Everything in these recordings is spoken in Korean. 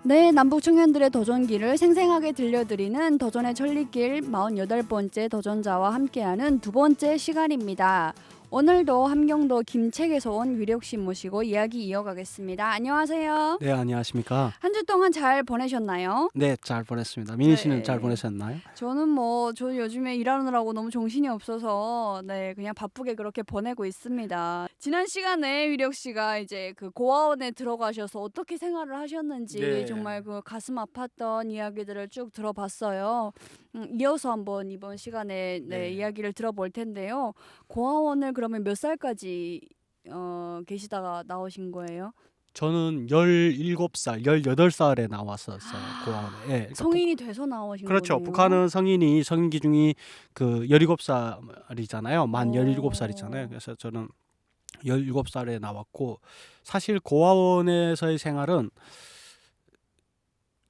네, 남북 청년들의 도전기를 생생하게 들려드리는 도전의 천리길 48번째 도전자와 함께하는 두 번째 시간입니다. 오늘도 함경도 김책에서 온 위력 씨 모시고 이야기 이어가겠습니다. 안녕하세요. 네, 안녕하십니까. 한 주 동안 잘 보내셨나요? 네, 잘 보냈습니다. 미니 씨는 잘 네. 보내셨나요? 저는 저 요즘에 일하느라고 너무 정신이 없어서 그냥 바쁘게 그렇게 보내고 있습니다. 지난 시간에 위력 씨가 이제 그 고아원에 들어가셔서 어떻게 생활을 하셨는지 네. 정말 그 가슴 아팠던 이야기들을 쭉 들어봤어요. 이어서 한번 이번 시간에 네. 이야기를 들어볼 텐데요. 고아원을 그러면 몇 살까지 계시다가 나오신 거예요? 저는 17살, 18살에 나왔었어요. 고아원에. 예. 그러니까 성인이 돼서 나오신 그렇죠. 거네요. 북한은 성인 기준이 그 17살이잖아요. 만 17살이잖아요. 그래서 저는 17살에 나왔고 사실 고아원에서의 생활은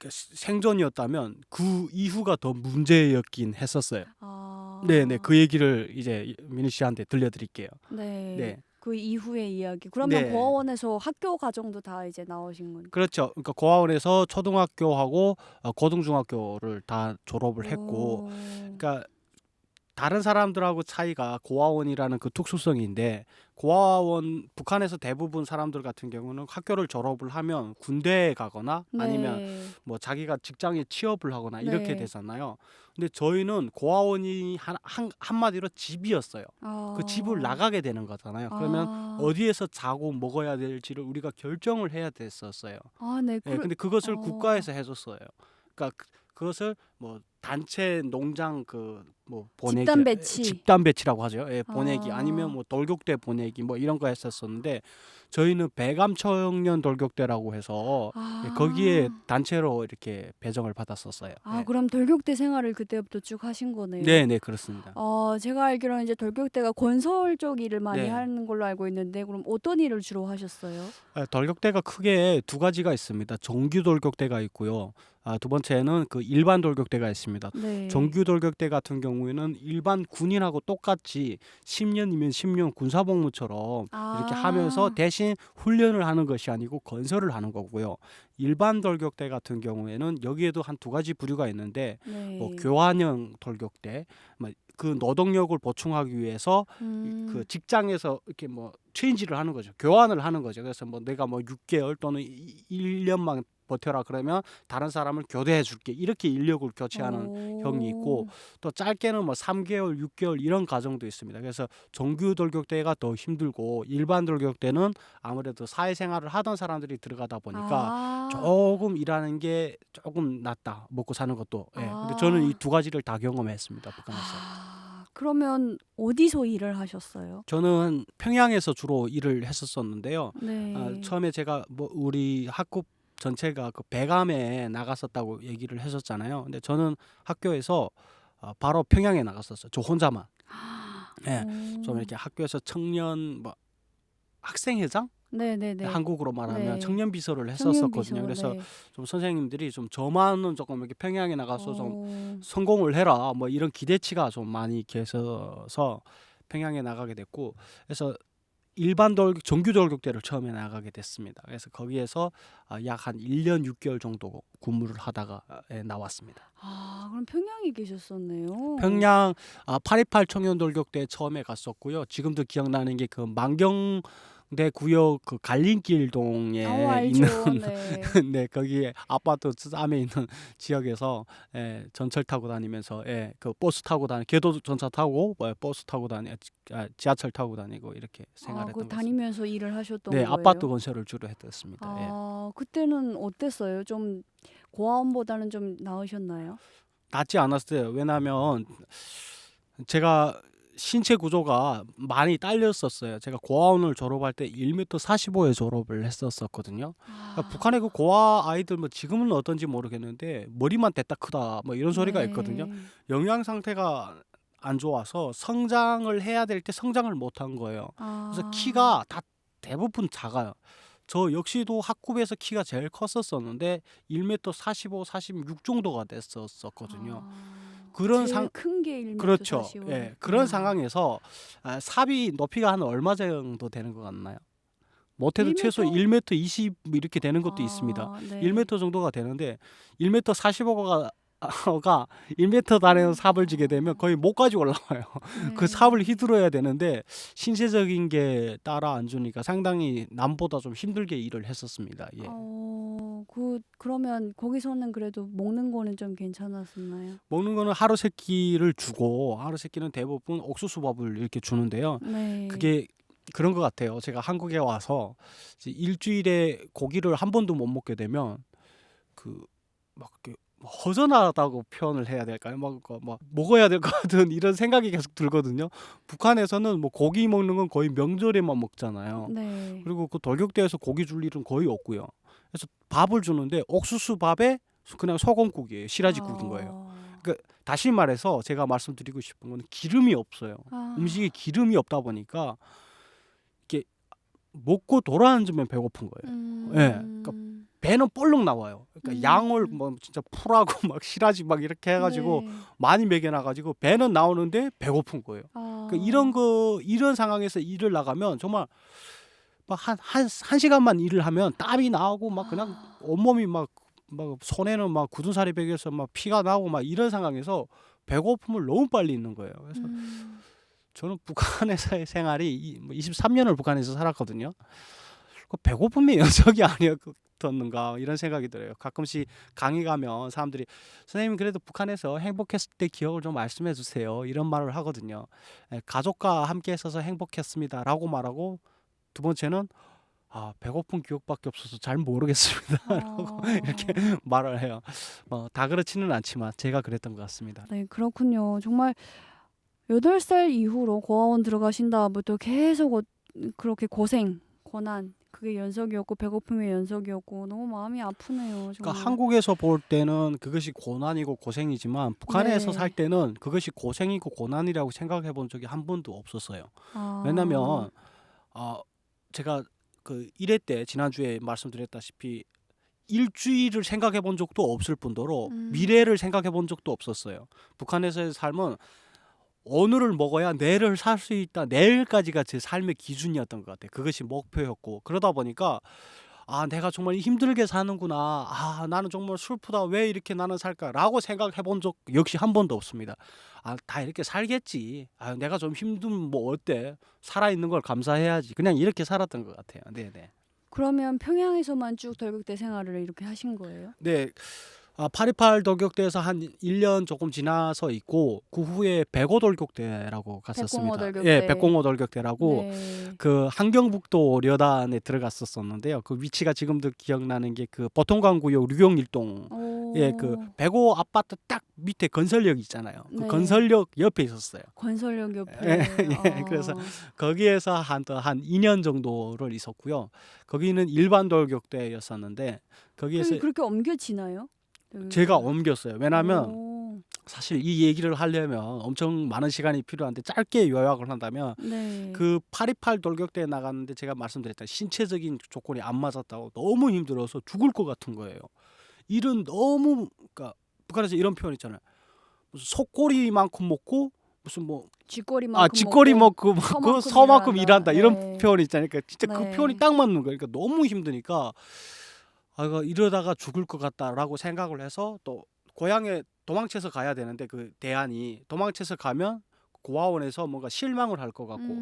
생존이었다면 그 이후가 더 문제였긴 했었어요. 네, 네. 그 얘기를 이제 미니 씨한테 들려드릴게요. 네. 네. 그 이후의 이야기. 그러면 네. 고아원에서 학교 과정도 다 이제 나오신 건. 그렇죠. 그러니까 고아원에서 초등학교하고 고등중학교를 다 졸업을 했고, 그러니까 다른 사람들하고 차이가 고아원이라는 그 특수성인데, 고아원 북한에서 대부분 사람들 같은 경우는 학교를 졸업을 하면 군대에 가거나 아니면 뭐 자기가 직장에 취업을 하거나 이렇게 네. 되잖아요. 근데 저희는 고아원이 한마디로 집이었어요. 그 집을 나가게 되는 거잖아요. 그러면 어디에서 자고 먹어야 될지를 우리가 결정을 해야 됐었어요. 네. 예, 근데 그것을 국가에서 해줬어요. 그러니까 그것을 뭐 단체 농장 그 뭐 보내기, 집단 배치. 집단 배치라고 하죠. 예, 보내기 아. 아니면 뭐 돌격대 보내기 뭐 이런 거 했었었는데 저희는 배감 청년 돌격대라고 해서 예, 거기에 단체로 이렇게 배정을 받았었어요. 예. 그럼 돌격대 생활을 그때부터 쭉 하신 거네요. 네, 네, 그렇습니다. 제가 알기로는 이제 돌격대가 건설 쪽 일을 많이 네. 하는 걸로 알고 있는데 그럼 어떤 일을 주로 하셨어요? 돌격대가 크게 두 가지가 있습니다. 정규 돌격대가 있고요. 두 번째는 그 일반 돌격대가 있습니다. 네. 정규 돌격대 같은 경우에는 일반 군인하고 똑같이 10년이면 10년 군사복무처럼 이렇게 하면서 대신 훈련을 하는 것이 아니고 건설을 하는 거고요. 일반 돌격대 같은 경우에는 여기에도 한 두 가지 부류가 있는데 뭐 교환형 돌격대, 그 노동력을 보충하기 위해서 그 직장에서 이렇게 뭐 체인지를 하는 거죠. 교환을 하는 거죠. 그래서 뭐 내가 뭐 6개월 또는 1년만 버텨라 그러면 다른 사람을 교대해 줄게. 이렇게 인력을 교체하는 형이 있고 또 짧게는 뭐 3개월, 6개월 이런 과정도 있습니다. 그래서 정규 돌격대가 더 힘들고 일반 돌격대는 아무래도 사회생활을 하던 사람들이 들어가다 보니까 조금 일하는 게 조금 낫다. 먹고 사는 것도. 예. 근데 저는 이 두 가지를 다 경험했습니다. 북한에서. 그러면 어디서 일을 하셨어요? 저는 평양에서 주로 일을 했었었는데요. 네. 처음에 제가 뭐 우리 학급 전체가 그 배감에 나갔었다고 얘기를 했었잖아요. 근데 저는 학교에서 바로 평양에 나갔었어요. 저 혼자만. 예. 좀 이렇게 학교에서 청년 뭐 학생회장? 네네네. 한국으로 말하면 네. 청년 비서를 청년 했었었거든요. 비서, 그래서 네. 좀 선생님들이 좀 저만은 조금 이렇게 평양에 나가서 좀 성공을 해라 뭐 이런 기대치가 좀 많이 계셔서 평양에 나가게 됐고, 그래서 일반 정규 돌격대를 처음에 나가게 됐습니다. 그래서 거기에서 약 한 1년 6개월 정도 근무를 하다가 나왔습니다. 그럼 평양에 계셨었네요. 평양 828 청년 돌격대 처음에 갔었고요. 지금도 기억나는 게 그 만경대 구역 그 갈림길동에 알죠. 있는 네. 네, 거기에 아파트 안에 있는 지역에서 전철 타고 다니면서 그 버스 타고 걔도 전차 타고 버스 타고 지하철 타고 다니고 이렇게 생활했던 것 같습니다. 다니면서 일을 하셨던 네, 거예요? 아파트 건설을 주로 했었습니다. 예. 그때는 어땠어요? 좀 고아원보다는 좀 나으셨나요? 낫지 않았어요. 왜냐하면 제가 신체 구조가 많이 딸렸었어요. 제가 고아원을 졸업할 때 1m 45에 졸업을 했었거든요. 그러니까 북한의 그 고아 아이들 뭐 지금은 어떤지 모르겠는데 머리만 대딱 크다 뭐 이런 소리가 있거든요. 영양 상태가 안 좋아서 성장을 해야 될 때 성장을 못한 거예요. 그래서 키가 다 대부분 작아요. 저 역시도 학급에서 키가 제일 컸었었는데 1m 45, 46 정도가 됐었거든요. 그런 제일 큰 게 1m 그렇죠. 45. 예, 그런 상황에서 삽이 높이가 한 얼마 정도 되는 것 같나요? 못해도 최소 1m? 1m 20 이렇게 되는 것도 있습니다. 네. 1m 정도가 되는데 1m 45가 1m 단에서 삽을 지게 되면 거의 목까지 올라와요. 그 삽을 휘두르야 되는데 신체적인 게 따라 안 주니까 상당히 남보다 좀 힘들게 일을 했었습니다. 예. 그러면 거기서는 그래도 먹는 거는 좀 괜찮았었나요? 먹는 거는 하루 세 끼를 주고 하루 세 끼는 대부분 옥수수밥을 이렇게 주는데요. 네. 그게 그런 것 같아요. 제가 한국에 와서 이제 일주일에 고기를 한 번도 못 먹게 되면 그 막 허전하다고 표현을 해야 될까요? 막 먹어야 될 것 같은 이런 생각이 계속 들거든요. 북한에서는 뭐 고기 먹는 건 거의 명절에만 먹잖아요. 네. 그리고 그 돌격대에서 고기 줄 일은 거의 없고요. 그래서 밥을 주는데 옥수수 밥에 그냥 소금국이에요. 시라지국인 거예요. 그러니까 다시 말해서 제가 말씀드리고 싶은 건 기름이 없어요. 음식에 기름이 없다 보니까 이게 먹고 돌아앉으면 배고픈 거예요. 예. 그러니까 배는 볼록 나와요. 그러니까 양을 뭐 진짜 풀하고 막 시라지 막 이렇게 해가지고 네. 많이 먹여놔가지고 배는 나오는데 배고픈 거예요. 그러니까 이런 상황에서 일을 나가면 정말 막 한 시간만 일을 하면 땀이 나오고 막 그냥 온몸이 막 손에는 막 굳은 살이 배겨서 막 피가 나고 막 이런 상황에서 배고픔을 너무 빨리 잊는 거예요. 그래서 저는 북한에서의 생활이 23년을 북한에서 살았거든요. 그 배고픔이 연속이 아니었던가 이런 생각이 들어요. 가끔씩 강의 가면 사람들이 선생님 그래도 북한에서 행복했을 때 기억을 좀 말씀해 주세요. 이런 말을 하거든요. 가족과 함께 있어서 행복했습니다라고 말하고 두 번째는 배고픈 기억밖에 없어서 잘 모르겠습니다. 라고 이렇게 말을 해요. 다 그렇지는 않지만 제가 그랬던 것 같습니다. 네, 그렇군요. 정말 8살 이후로 고아원 들어가신 다음부터 계속 그렇게 고난 그게 연속이었고 배고픔의 연속이었고 너무 마음이 아프네요. 정말. 그러니까 한국에서 볼 때는 그것이 고난이고 고생이지만 북한에서 네. 살 때는 그것이 고생이고 고난이라고 생각해 본 적이 한 번도 없었어요. 왜냐면 제가 그 1회 때 지난주에 말씀드렸다시피 일주일을 생각해 본 적도 없을 뿐더러 미래를 생각해 본 적도 없었어요. 북한에서의 삶은 오늘을 먹어야 내일을 살 수 있다. 내일까지가 제 삶의 기준이었던 것 같아요. 그것이 목표였고 그러다 보니까 내가 정말 힘들게 사는구나. 나는 정말 슬프다. 왜 이렇게 나는 살까라고 생각해 본 적 역시 한 번도 없습니다. 다 이렇게 살겠지. 내가 좀 힘들면 뭐 어때? 살아있는 걸 감사해야지. 그냥 이렇게 살았던 것 같아요. 네네. 그러면 평양에서만 쭉 돌격대 생활을 이렇게 하신 거예요? 네. 8.28 돌격대에서 한 1년 조금 지나서 있고 그 후에 백오 돌격대라고 갔었습니다. 105 돌격대. 예, 105 돌격대라고 네. 그 한경북도 려단에 들어갔었었는데요. 그 위치가 지금도 기억나는 게 그 보통강구역 류경일동 예, 그 105 아파트 딱 밑에 건설역 있잖아요. 그 네. 건설역 옆에 있었어요. 건설역 옆에. 예, 그래서 거기에서 한 2년 정도를 있었고요. 거기는 일반 돌격대였었는데 거기에서 그렇게 옮겨지나요? 제가 옮겼어요. 왜냐하면 오. 사실 이 얘기를 하려면 엄청 많은 시간이 필요한데 짧게 요약을 한다면 네. 그 8.28 돌격대에 나갔는데 제가 말씀드렸다 신체적인 조건이 안 맞았다고 너무 힘들어서 죽을 것 같은 거예요. 일은 너무 그러니까 북한에서 이런 표현 있잖아요. 무슨 속꼬리만큼 먹고 무슨 뭐 쥐꼬리만큼 쥐꼬리 먹고 서만큼 서만큼 일한다 네. 이런 표현이 있잖아요. 그러니까 진짜 그 네. 표현이 딱 맞는 거예요. 그러니까 너무 힘드니까 이거 이러다가 죽을 것 같다라고 생각을 해서 또 고향에 도망쳐서 가야 되는데 그 대안이 도망쳐서 가면 고아원에서 뭔가 실망을 할 것 같고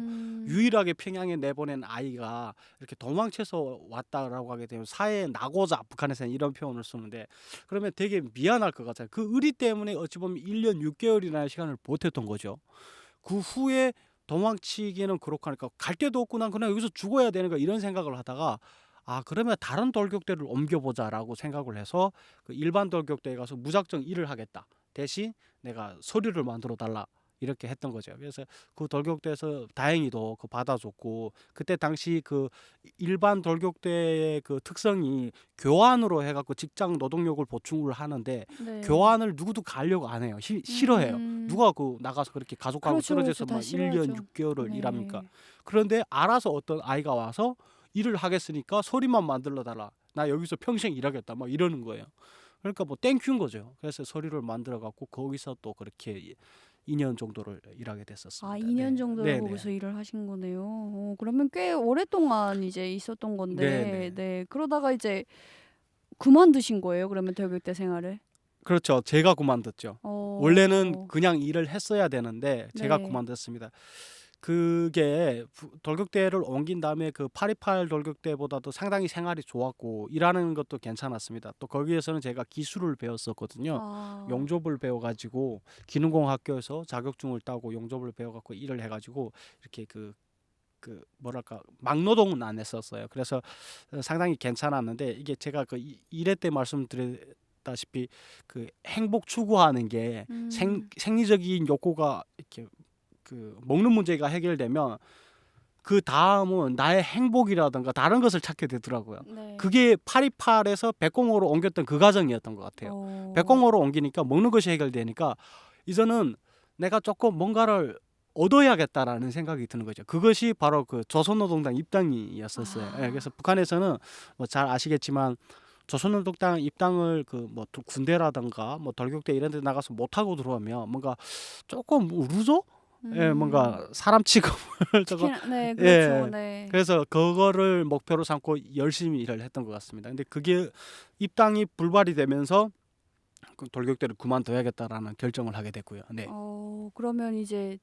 유일하게 평양에 내보낸 아이가 이렇게 도망쳐서 왔다라고 하게 되면 사회에 나고자 북한에서는 이런 표현을 쓰는데 그러면 되게 미안할 것 같아요. 그 의리 때문에 어찌 보면 1년 6개월이나 시간을 버텼던 거죠. 그 후에 도망치기는 그렇고 하니까 갈 데도 없고 난 그냥 여기서 죽어야 되는 거 이런 생각을 하다가 그러면 다른 돌격대를 옮겨보자라고 생각을 해서 그 일반 돌격대에 가서 무작정 일을 하겠다. 대신 내가 서류를 만들어 달라. 이렇게 했던 거죠. 그래서 그 돌격대에서 다행히도 그 받아줬고 그때 당시 그 일반 돌격대의 그 특성이 교환으로 해갖고 직장 노동력을 보충을 하는데 네. 교환을 누구도 가려고 안 해요. 싫어해요. 누가 그 나가서 그렇게 가족하고 그렇죠, 떨어져서 다 막 1년 싫어하죠. 6개월을 네. 일합니까? 그런데 알아서 어떤 아이가 와서 일을 하겠으니까 서류만 만들어 달라. 나 여기서 평생 일하겠다. 막 이러는 거예요. 그러니까 뭐 땡큐인 거죠. 그래서 서류를 만들어 갖고 거기서 또 그렇게 2년 정도를 일하게 됐었습니다. 아, 2년 네. 정도를 네, 거기서 네. 일을 하신 거네요. 그러면 꽤 오랫동안 이제 있었던 네, 건데, 네. 네. 그러다가 이제 그만두신 거예요? 그러면 돌격대 생활을? 그렇죠. 제가 그만뒀죠. 원래는 그냥 일을 했어야 되는데 제가 네. 그만뒀습니다. 그게 돌격대를 옮긴 다음에 그 828 돌격대보다도 상당히 생활이 좋았고 일하는 것도 괜찮았습니다. 또 거기에서는 제가 기술을 배웠었거든요. 아, 용접을 배워가지고 기능공학교에서 자격증을 따고 용접을 배워갖고 일을 해가지고 이렇게 그 뭐랄까 막노동은 안 했었어요. 그래서 상당히 괜찮았는데 이게 제가 그 1회 때 말씀드렸다시피 그 행복 추구하는 게 생리적인 욕구가 이렇게 그 먹는 문제가 해결되면 그 다음은 나의 행복이라든가 다른 것을 찾게 되더라고요. 네. 그게 828에서 105로 옮겼던 그 과정이었던 것 같아요. 105로 옮기니까 먹는 것이 해결되니까 이제는 내가 조금 뭔가를 얻어야겠다라는 생각이 드는 거죠. 그것이 바로 그 조선노동당 입당이었었어요. 예, 그래서 북한에서는 뭐 잘 아시겠지만 조선노동당 입당을 그 뭐 군대라든가 뭐 돌격대 이런 데 나가서 못 하고 들어오면 뭔가 조금 루저? 예, 뭔가 사람 취급을 조금 네, 그렇죠. 예. 네. 그래서 그거를 목표로 삼고 열심히 일을 했던 것 같습니다. 근데 그게 입당이 불발이 되면서 그 돌격대를 그만둬야겠다라는 결정을 하게 됐고요. 네. 그러면 이제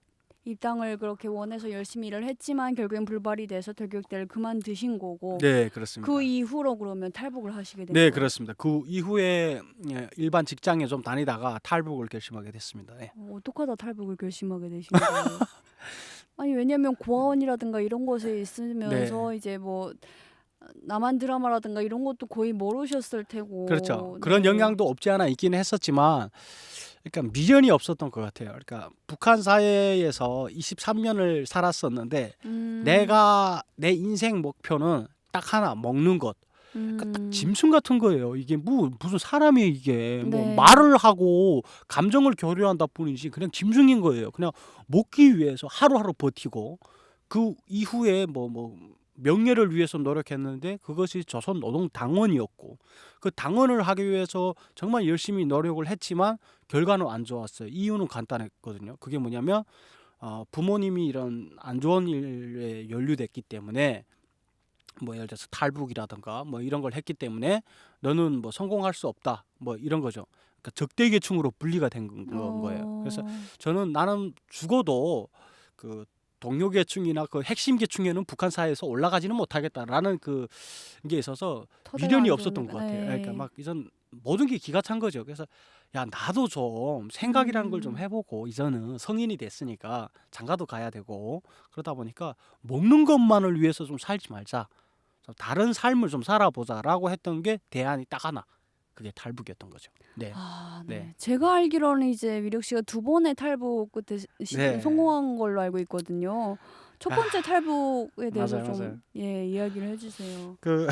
입당을 그렇게 원해서 열심히 일을 했지만 결국엔 불발이 돼서 돌격대를 그만두신 거고, 네, 그렇습니다. 그 이후로 그러면 탈북을 하시게 된 네, 거예요? 그렇습니다. 그 이후에 일반 직장에 좀 다니다가 탈북을 결심하게 됐습니다. 네. 어떻게 하다 탈북을 결심하게 되신 거예요? 아니, 왜냐면 고아원이라든가 이런 곳에 있으면서 이제 뭐 남한 드라마라든가 이런 것도 거의 모르셨을 테고. 그렇죠. 그런 네. 영향도 없지 않아 있긴 했었지만 그러니까 미련이 없었던 것 같아요. 그러니까 북한 사회에서 23년을 살았었는데 내가 내 인생 목표는 딱 하나, 먹는 것. 그러니까 딱 짐승 같은 거예요. 이게 무슨 사람이 이게 뭐 네. 말을 하고 감정을 교류한다 뿐이지 그냥 짐승인 거예요. 그냥 먹기 위해서 하루하루 버티고 그 이후에 뭐 명예를 위해서 노력했는데 그것이 조선노동당원이었고 그 당원을 하기 위해서 정말 열심히 노력을 했지만 결과는 안 좋았어요. 이유는 간단했거든요. 그게 뭐냐면 부모님이 이런 안 좋은 일에 연루됐기 때문에 뭐 예를 들어서 탈북이라든가 뭐 이런 걸 했기 때문에 너는 뭐 성공할 수 없다 뭐 이런 거죠. 그러니까 적대계층으로 분리가 된 거예요. 그래서 저는 나는 죽어도 그 동료계층이나 그 핵심 계층에는 북한 사회에서 올라가지는 못하겠다라는 그게 있어서 미련이 없었던 것 같아요. 그러니까 막 이전 모든 게 기가 찬 거죠. 그래서 야 나도 좀 생각이라는 걸 좀 해보고 이제는 성인이 됐으니까 장가도 가야 되고 그러다 보니까 먹는 것만을 위해서 좀 살지 말자. 다른 삶을 좀 살아보자라고 했던 게 대안이 딱 하나. 그게 탈북이었던 거죠. 네. 네. 네. 제가 알기로는 이제 위력 씨가 2번의 탈북 끝에 네. 성공한 걸로 알고 있거든요. 첫 번째 탈북에 대해서 맞아요, 좀 맞아요. 이야기를 해주세요. 그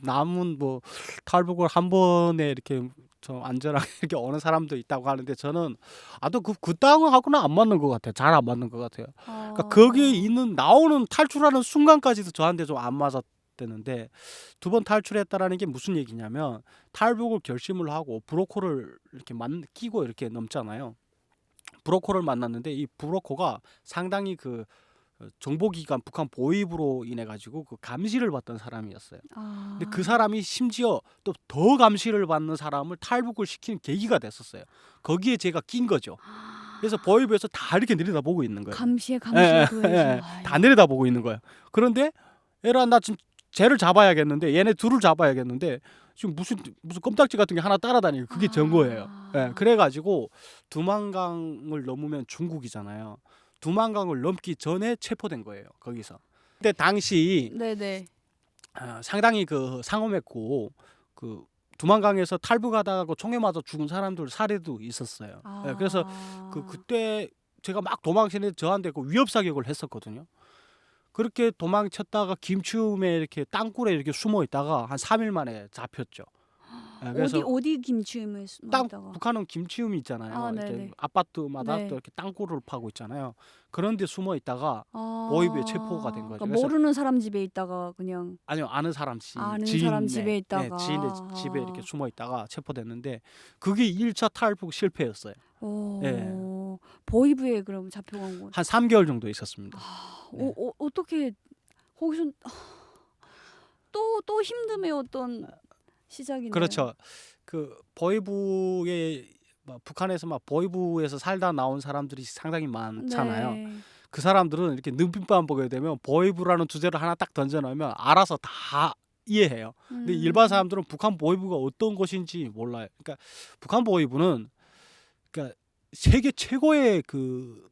남은 뭐 탈북을 한 번에 이렇게 좀 안전하게 이렇게 오는 사람도 있다고 하는데 저는 아또 그 땅하고는 안 맞는 것 같아요. 잘 안 맞는 것 같아요. 그러니까 거기에 나오는 탈출하는 순간까지도 저한테 좀 안 맞았대는데 2번 탈출했다라는 게 무슨 얘기냐면 탈북을 결심을 하고 브로커를 이렇게 끼고 이렇게 넘잖아요. 브로커를 만났는데 이 브로커가 상당히 그 정보기관 북한 보위부로 인해 가지고 그 감시를 받던 사람이었어요. 근데 그 사람이 심지어 또 더 감시를 받는 사람을 탈북을 시키는 계기가 됐었어요. 거기에 제가 낀 거죠. 그래서 보위부에서 다 이렇게 내려다보고 있는 거예요. 감시에 예, 그래서 다 내려다보고 있는 거예요. 그런데 에라 나 지금 쟤를 잡아야겠는데 얘네 둘을 잡아야겠는데 지금 무슨 껌딱지 같은 게 하나 따라다니고 그게 전거예요. 예, 그래가지고 두만강을 넘으면 중국이잖아요. 두만강을 넘기 전에 체포된 거예요. 거기서. 근데 당시 네네. 상당히 그 상엄했고 그 두만강에서 탈북하다가 총에 맞아 죽은 사람들 사례도 있었어요. 예, 그래서 그때 제가 막 도망치는데 저한테 그 위협 사격을 했었거든요. 그렇게 도망쳤다가 김치움에 이렇게 땅굴에 이렇게 숨어 있다가 한 3일 만에 잡혔죠. 그래서 어디 김치음에 숨었다가? 북한은 김치움이 있잖아요. 이렇게 네네. 아파트마다 네. 또 이렇게 땅굴을 파고 있잖아요. 그런데 숨어 있다가 보위부에 체포가 된 거죠. 그러니까 그래서 모르는 사람 집에 있다가 그냥 아니요, 아는 사람 아는 지인 사람 집에 있다가. 지인의 집에 이렇게 숨어 있다가 체포됐는데 그게 1차 탈북 실패였어요. 예. 보이브에 그럼 잡혀간 건 한 3개월 정도 있었습니다. 네. 어떻게 거기서 또 힘듦의 어떤 시작이네요. 그렇죠. 그 보이부에 북한에서 막 보이부에서 살다 나온 사람들이 상당히 많잖아요. 네. 그 사람들은 이렇게 눈빛만 보게 되면 보이부라는 주제를 하나 딱 던져놓으면 알아서 다 이해해요. 근데 일반 사람들은 북한 보이부가 어떤 것인지 몰라요. 그러니까 북한 보이부는 그러니까 세계 최고의 그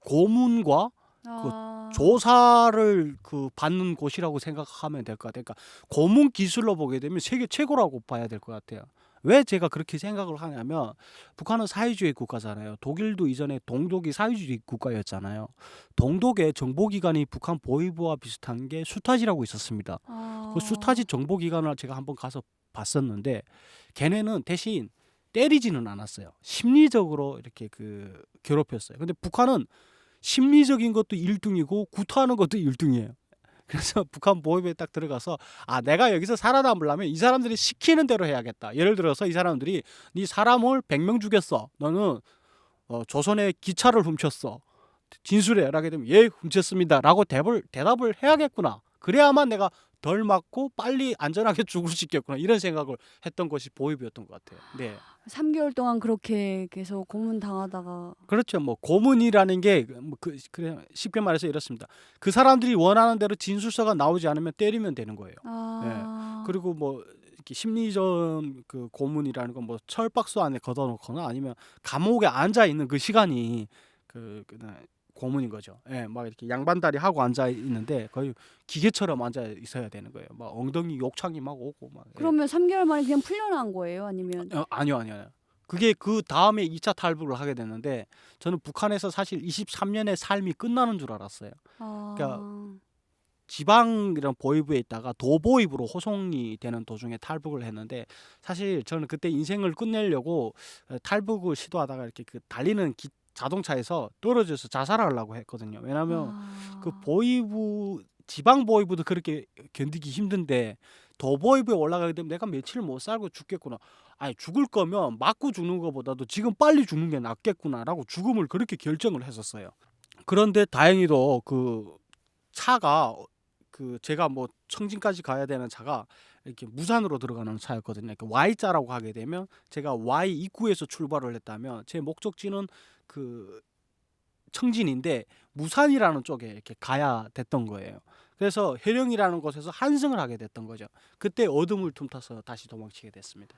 고문과 조사를 그 받는 곳이라고 생각하면 될 것 같아요. 그러니까 고문 기술로 보게 되면 세계 최고라고 봐야 될 것 같아요. 왜 제가 그렇게 생각을 하냐면 북한은 사회주의 국가잖아요. 독일도 이전에 동독이 사회주의 국가였잖아요. 동독의 정보기관이 북한 보이부와 비슷한 게 수타지라고 있었습니다. 그 수타지 정보기관을 제가 한번 가서 봤었는데 걔네는 대신 때리지는 않았어요. 심리적으로 이렇게 그 괴롭혔어요. 근데 북한은 심리적인 것도 1등이고 구타하는 것도 1등이에요. 그래서 북한 보이부에 딱 들어가서 내가 여기서 살아남으려면 이 사람들이 시키는 대로 해야겠다. 예를 들어서 이 사람들이 네 사람을 100명 죽였어. 너는 조선의 기차를 훔쳤어. 진술해. 라게 되면 예 훔쳤습니다. 라고 대답을 해야겠구나. 그래야만 내가 덜 맞고 빨리 안전하게 죽을 수 있겠구나. 이런 생각을 했던 것이 보이부였던 것 같아요. 네. 3개월 동안 그렇게 계속 고문 당하다가 그렇죠. 뭐 고문이라는 게 그냥 쉽게 말해서 이렇습니다. 그 사람들이 원하는 대로 진술서가 나오지 않으면 때리면 되는 거예요. 그리고 뭐 이렇게 심리적 그 고문이라는 건 뭐 철박소 안에 걷어놓거나 아니면 감옥에 앉아 있는 그 시간이 그 고문인 거죠. 예, 막 이렇게 양반다리 하고 앉아 있는데 거의 기계처럼 앉아 있어야 되는 거예요. 막 엉덩이 욕창이 막 오고 막. 그러면 3개월 만에 그냥 풀려난 거예요? 아니면 아니요. 그게 그 다음에 2차 탈북을 하게 됐는데 저는 북한에서 사실 23년의 삶이 끝나는 줄 알았어요. 그러니까 지방이랑 보이부에 있다가 도보이부로 호송이 되는 도중에 탈북을 했는데 사실 저는 그때 인생을 끝내려고 탈북을 시도하다가 이렇게 그 달리는 자동차에서 떨어져서 자살하려고 했거든요. 왜냐하면 그 보이부 지방 보이부도 그렇게 견디기 힘든데 도보이부에 올라가게 되면 내가 며칠 못 살고 죽겠구나. 죽을 거면 맞고 죽는 것보다도 지금 빨리 죽는 게 낫겠구나라고 죽음을 그렇게 결정을 했었어요. 그런데 다행히도 그 차가 그 제가 뭐 청진까지 가야 되는 차가 이렇게 무산으로 들어가는 차였거든요. 그러니까 Y자라고 하게 되면 제가 Y 입구에서 출발을 했다면 제 목적지는 그 청진인데 무산이라는 쪽에 이렇게 가야 됐던 거예요. 그래서 해령이라는 곳에서 한승을 하게 됐던 거죠. 그때 어둠을 틈타서 다시 도망치게 됐습니다.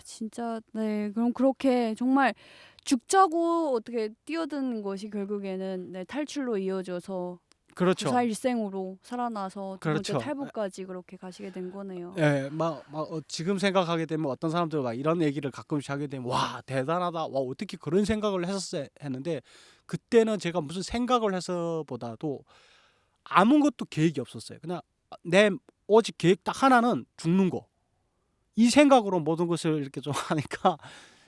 진짜 네. 그럼 그렇게 정말 죽자고 어떻게 뛰어든 것이 결국에는 탈출로 이어져서 그렇죠. 무사 일생으로 살아나서 두 번째 그렇죠. 탈북까지 그렇게 가시게 된 거네요. 예, 지금 생각하게 되면 어떤 사람들 막 이런 얘기를 가끔씩 하게 되면 와 대단하다, 와 어떻게 그런 생각을 했었어 했는데 그때는 제가 무슨 생각을 해서보다도 아무것도 계획이 없었어요. 그냥 내 오직 계획 딱 하나는 죽는 거. 이 생각으로 모든 것을 이렇게 좀 하니까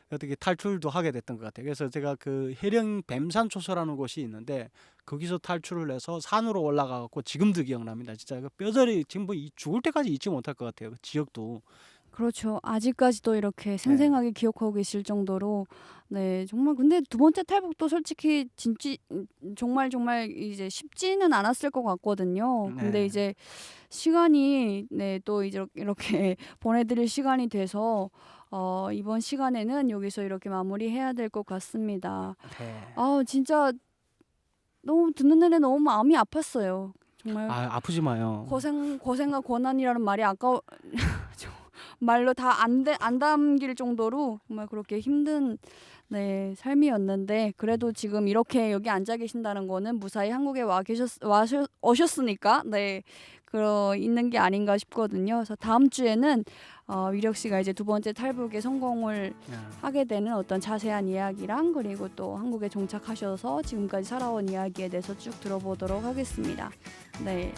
어떻게 탈출도 하게 됐던 것 같아요. 그래서 제가 그 해령 뱀산초소라는 곳이 있는데 거기서 탈출을 해서 산으로 올라가고 지금도 기억납니다. 진짜 그 뼈저리 지금 뭐 죽을 때까지 잊지 못할 것 같아요. 그 지역도. 그렇죠. 아직까지도 이렇게 생생하게 기억하고 계실 정도로 네 정말 근데 두 번째 탈북도 솔직히 정말 이제 쉽지는 않았을 것 같거든요. 근데 네. 이제 시간이 또 이제 이렇게 보내드릴 시간이 돼서 이번 시간에는 여기서 이렇게 마무리해야 될 것 같습니다. 네. 진짜 너무 듣는 내내 너무 마음이 아팠어요. 정말 아프지 마요. 고생과 고난이라는 말이 아까 말로 다 안 담길 정도로 정말 그렇게 힘든 삶이었는데 그래도 지금 이렇게 여기 앉아 계신다는 거는 무사히 한국에 오셨으니까 있는 게 아닌가 싶거든요. 그래서 다음 주에는 위력 씨가 이제 두 번째 탈북에 성공을 하게 되는 어떤 자세한 이야기랑 그리고 또 한국에 정착하셔서 지금까지 살아온 이야기에 대해서 쭉 들어보도록 하겠습니다. 네.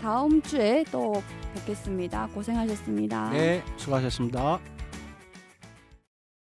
다음 주에 또 뵙겠습니다. 고생하셨습니다. 네, 수고하셨습니다.